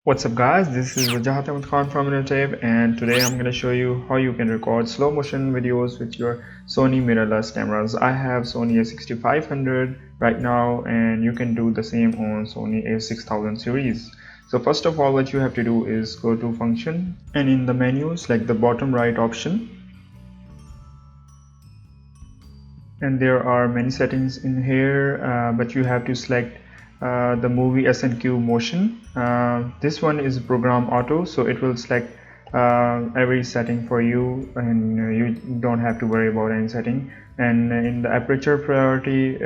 What's up guys, this is Khan from InnoRative, and today I'm going to show you how you can record slow motion videos with your Sony mirrorless cameras. I have Sony A6500 right now, and you can do the same on Sony A6000 series. So first of all, what you have to do is go to function, and in the menu select the bottom right option, and there are many settings in here, but you have to select the movie S&Q motion. This one is program auto, so it will select every setting for you, and you don't have to worry about any setting. And in the aperture priority,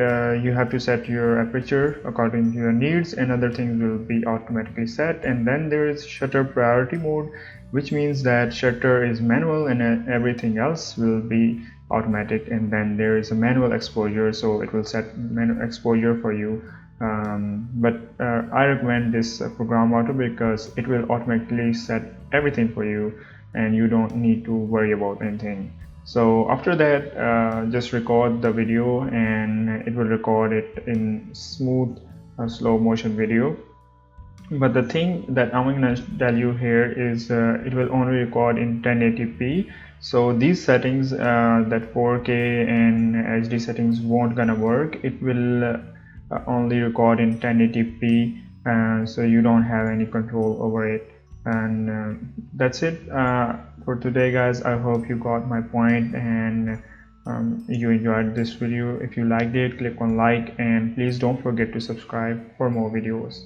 you have to set your aperture according to your needs, and other things will be automatically set. And then there is shutter priority mode, which means that shutter is manual and everything else will be automatic. And then there is a manual exposure, so it will set manual exposure for you. But I recommend this program auto because it will automatically set everything for you and you don't need to worry about anything. So after that, just record the video and it will record it in smooth slow motion video. But the thing that I'm going to tell you here is it will only record in 1080p. So these settings, that 4K and HD settings won't gonna work. It will only record in 1080p, so you don't have any control over it. And that's it for today guys. I hope you got my point and you enjoyed this video. If you liked it, click on like, and please don't forget to subscribe for more videos.